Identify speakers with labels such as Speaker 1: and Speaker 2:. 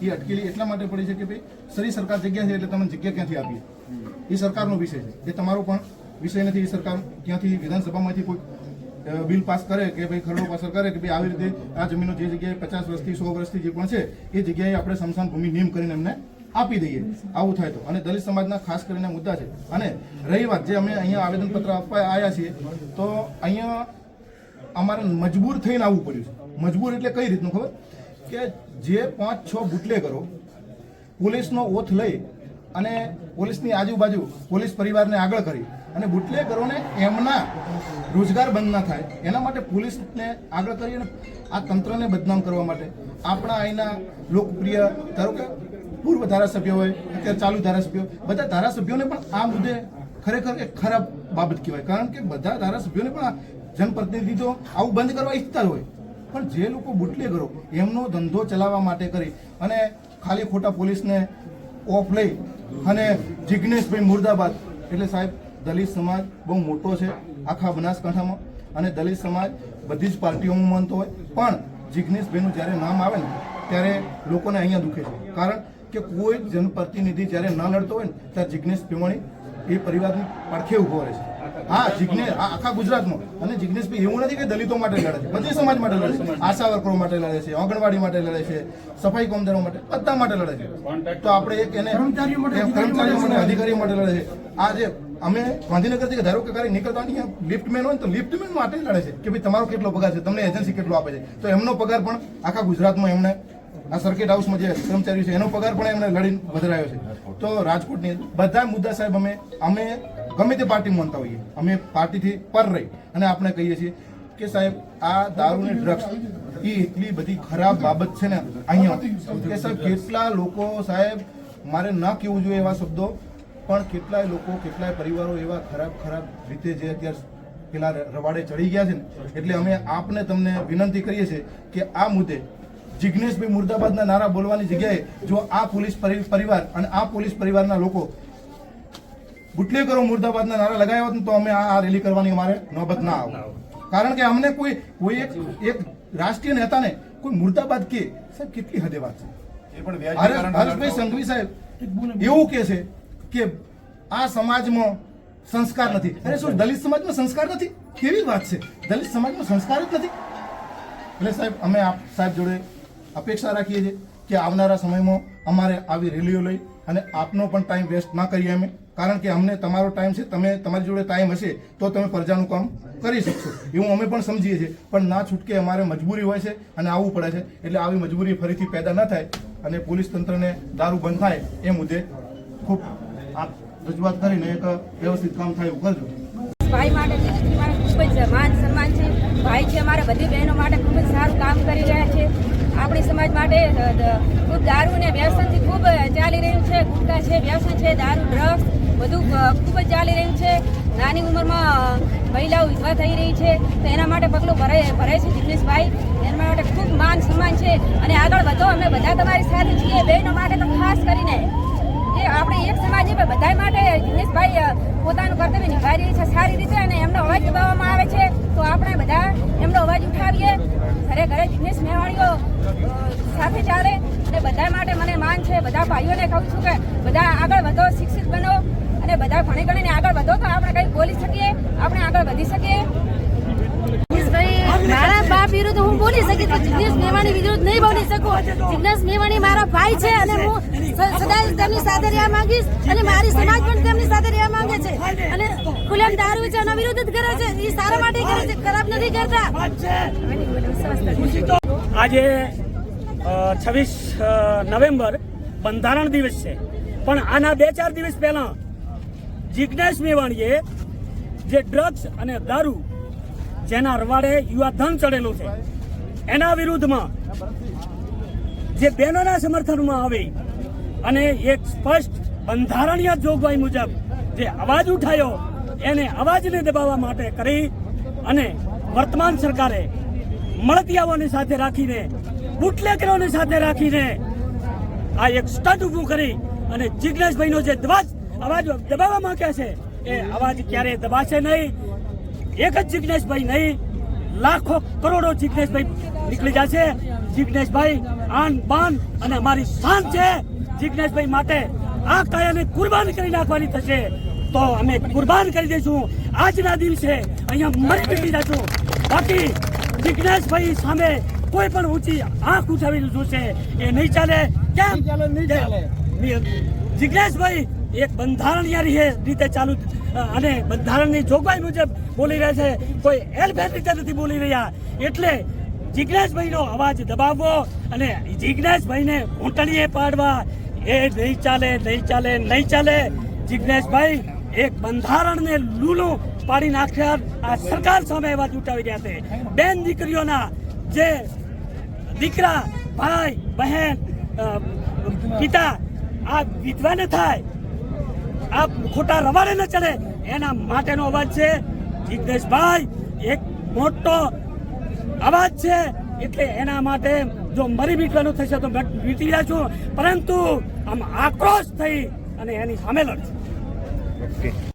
Speaker 1: જગ્યા અટકેલી એટલા માટે પડી છે કે ભાઈ સરી સરકાર જગ્યા છે એટલે તમને જગ્યા ક્યાંથી આપીએ, એ સરકારનો વિષય છે, એ તમારો પણ વિષય નથી. એ સરકાર ક્યાંથી વિધાનસભામાંથી કોઈ બિલ પાસ કરે કે ભાઈ ખરડો પાસ કરે કે ભાઈ આવી રીતે આ જમીનો જે જગ્યાએ 50 વર્ષથી 100 વર્ષથી જે પણ છે એ જગ્યાએ આપણે સ્મશાન ભૂમિ નિયમ કરીને એમને આપી દઈએ, આવું થાય તો. અને દલિત સમાજના ખાસ કરીને મુદ્દા છે. અને રહી વાત જે અમે અહીંયા આવેદનપત્ર આપવા આવ્યા છીએ, તો અહીંયા અમારે મજબૂર થઈને આવવું પડ્યું છે. મજબૂર એટલે કઈ રીતનું ખબર કે જે 5-6 બુટલેગરો પોલીસનો ઓથ લઈ અને પોલીસની આજુબાજુ પોલીસ પરિવારને આગળ કરી અને બુટલેગરોને એમના રોજગાર બંધ ના થાય એના માટે પોલીસને આગળ કરી અને આ તંત્રને બદનામ કરવા માટે આપણા અહીંના લોકપ્રિય ધારો કે પૂર્વ ધારાસભ્યો હોય, અત્યારે ચાલુ ધારાસભ્યો, બધા ધારાસભ્યોને પણ આ મુદ્દે ખરેખર એક ખરાબ બાબત કહેવાય. કારણ કે બધા ધારાસભ્યોને પણ જનપ્રતિનિધિઓ આવું બંધ કરવા ઈચ્છતા હોય, પણ જે લોકો બુટલેગરો એમનો ધંધો ચલાવવા માટે કરી અને ખાલી ખોટા પોલીસને ઓફ લઈ અને જિગ્નેશભાઈ મુર્દાબાદ એટલે સાહેબ દલિત સમાજ બહુ મોટો છે આખા બનાસકાંઠામાં અને દલિત સમાજ બધી જ પાર્ટીઓમાં માનતો હોય, પણ જિગ્નેશભાઈનું જ્યારે નામ આવે ને ત્યારે લોકોને અહીંયા દુખે છે. કારણ કે કોઈ જનપ્રતિનિધિ જ્યારે ન લડતો હોય ને ત્યારે જિગ્નેશ મેવાણી એ પરિવારની પડખે ઉભો રહે છે. હા, જિગ્નેશ આખા ગુજરાતમાં. અને જિગ્નેશભાઈ એવું નથી કે દલિતો માટે લડે છે, બધી સમાજ માટે લડે છે, આશા વર્કરો માટે લડે છે, આંગણવાડી માટે લડે છે, સફાઈ કામદારો માટે, બધા માટે લડે છે. તો આપણે એક એને કર્મચારીઓ માટે, અધિકારીઓ માટે લડે છે. આ જે અમે ગાંધીનગરથી ધારો કે ક્યારેક નીકળતા અહીંયા લિફ્ટમેન હોય ને તો લિફ્ટમેન માટે લડે છે કે ભાઈ તમારો કેટલો પગાર છે, તમને એજન્સી કેટલો આપે છે, તો એમનો પગાર પણ આખા ગુજરાતમાં એમણે આ સર્કિટ હાઉસમાં જે કર્મચારીઓ છે એનો પગાર પણ એમણે લડીને વધારાયો છે. તો રાજકોટની બધા મુદ્દા સાહેબ અમે ગમે તે પાર્ટી માનતા હોઈએ, અમે પાર્ટીથી પર રહી અને આપણે કહીએ છીએ કે સાહેબ આ દારૂ ને ડ્રગ્સ એ એટલી બધી ખરાબ બાબત છે ને અહીંયા કે સાહેબ કેટલા લોકો સાહેબ મારે ન કહેવું જોઈએ એવા શબ્દો, પણ કેટલાય લોકો કેટલાય પરિવારો એવા ખરાબ રીતે જે અત્યારે પેલા રવાડે ચડી ગયા છે ને, એટલે અમે આપને તમને વિનંતી કરીએ છીએ કે આ મુદ્દે જિગ્નેશભાઈ મુર્દાબાદના નારા બોલવાની જગ્યાએ જો આ પોલીસ પરિવાર અને આ પોલીસ પરિવારના લોકો બુટલેગરો મુર્દાબાદના નારા લગાવ્યા હોત તો અમે આ રેલી કરવાની અમારે નોબત ના આવે. કારણ કે અમને કોઈ એક રાષ્ટ્રીય નેતાને કોઈ મુર્દાબાદ કે સાહેબ કેટલી હદે વાત છે. હર્ષભાઈ સંઘવી સાહેબ એવું કે છે કે આ સમાજમાં સંસ્કાર નથી. અરે શું દલિત સમાજમાં સંસ્કાર નથી? કેવી વાત છે, દલિત સમાજમાં સંસ્કાર જ નથી. એટલે સાહેબ અમે આપ સાહેબ જોડે અપેક્ષા રાખીએ છીએ કે આવનારા સમયમાં અમારે આવી રેલીઓ લઈ અને આપનો પણ ટાઈમ વેસ્ટ ના કરીએ અમે, કારણ કે અમને તમારો ટાઈમ છે, તમારી જોડે ટાઈમ હશે તો તમે પ્રજાનું કામ કરી શકશો એવું અમે પણ સમજીએ છીએ. પણ ના છૂટકે અમારે મજબૂરી હોય છે અને આવવું પડે છે. એટલે આવી મજબૂરી ફરીથી પેદા ન થાય અને પોલીસ તંત્રને દારૂ બંધ થાય એ મુદ્દે ખૂબ આપ રજૂઆત કરીને એક વ્યવસ્થિત કામ થાય એવું કરજો.
Speaker 2: ભાઈ માટે ખૂબ જ માન સન્માન છે. ભાઈ છે અમારા બધી બહેનો માટે ખૂબ જ સારું કામ કરી રહ્યા છે. આપણી સમાજ માટે ખૂબ દારૂ ને વ્યસનથી ખૂબ ચાલી રહ્યું છે. ગુટખા છે, વ્યસન છે, દારૂ ડ્રગ્સ બધું ખૂબ જ ચાલી રહ્યું છે. નાની ઉંમરમાં મહિલાઓ વિધવા થઈ રહી છે, તો એના માટે પગલું ભરે છે જિગ્નેશભાઈ. એના માટે ખૂબ માન સન્માન છે અને આગળ વધો. અમે બધા તમારી સાથે છીએ, બહેનો માટે તો ખાસ કરીને. જે આપણે એક સમાજ છે બધા માટે જિગ્નેશભાઈ પોતાનું કર્તવ્ય નિભાવી રહી છે સારી રીતે અને એમનો અવાજ દબાવવામાં આવે છે તો આપણે બધા એમનો અવાજ ઉઠાવીએ. ઘરે ઘરે જિગ્નેશ મેવાણીઓ સાથે ચાલે અને બધા માટે મને માન છે. બધા ભાઈઓને કહું છું કે બધા આગળ વધો, શિક્ષિત બનો અને બધા ભણી ગણીને આગળ વધો તો આપણે કંઈ બોલી શકીએ, આપણે આગળ વધી શકીએ.
Speaker 3: મારા બાપ વિરુદ્ધ હું બોલી શકી તો જિગ્નેશ મેવાણી વિરુદ્ધ નહીં બોલી શકું. જિગ્નેશ મેવાણી મારા ભાઈ છે અને હું સદા તેમની સાથે રહેવા માંગીશ અને મારી સમાજ પણ તેમની સાથે રહેવા માંગે છે. અને ખુલ્લેઆમ દારૂ છે એના વિરુદ્ધ જ કરે છે, એ સારા માટે કરે છે, ખરાબ નથી કરતા.
Speaker 4: આજે 26 નવેમ્બર બંધારણ દિવસ છે, પણ આના 2-4 દિવસ પહેલા જિગ્નેશ મેવાણીએ જે ડ્રગ્સ અને દારૂ જેના રવાડે યુવા ધન ચડેલું છે એના વિરુદ્ધમાં જે બહેનોના સમર્થનમાં આવી અને એક સ્પષ્ટ બંધારણીય જોગવાઈ મુજબ જે અવાજ ઉઠાયો એને અવાજને દબાવવા માટે કરી અને વર્તમાન સરકારે મળતિયાઓની સાથે રાખીને, બુટલેગરોની સાથે રાખીને આ એક સ્ટન્ટ ઊભું કરી અને જિગ્નેશભાઈનો જે અવાજ દબાવવા માંગ્યા છે એ અવાજ ક્યારેય દબાશે નહીં. એક જ જિગ્નેશભાઈ નહીં, લાખો કરોડો જિગ્નેશભાઈ નીકળી જશે. જિગ્નેશભાઈ આન બાન અને અમારી શાન છે જિજ્ઞેશભાઈ માટે આ કાયાને કુરબાન કરી નાખવાની થશે તો અમે કુરબાન કરી દઈશું આજના દિવસે અહીંયા મરી નીકળી જશું બાકી જિજ્ઞેશભાઈ સામે કોઈ પણ ઊંચી આંખ ઉઠાવી જોશે એ નહીં ચાલે કેમ જિજ્ઞેશભાઈ એક બંધારણીય રીતે ચાલુ અને બંધારણની જોગવાઈ મુજબ બોલી રહ્યા છે કોઈ એલફેટ રીતે નથી બોલી રહ્યા એટલે જિજ્ઞેશભાઈનો અવાજ દબાવવો અને જિજ્ઞેશભાઈને ઘૂંટણીએ પાડવા એ નહીં ચાલે નહીં ચાલે નહીં ચાલે જિજ્ઞેશભાઈ એક બંધારણને લૂલું પાડી નાખ્યા આ સરકાર સામે અવાજ ઉઠાવી રહ્યા છે બેન દીકરીઓના જે દીકરા ભાઈ બહેન પિતા આ વિધવા ન થાય આ ખોટા રવાડે ન ચડે એના માટેનો અવાજ છે જિજ્ઞેશભાઈ એક મોટો અવાજ છે એટલે એના માટે જો મરી મીટવાનું થશે તો મીટી રહ્યા છું પરંતુ આમ આક્રોશ થઈ અને એની સામે લડશું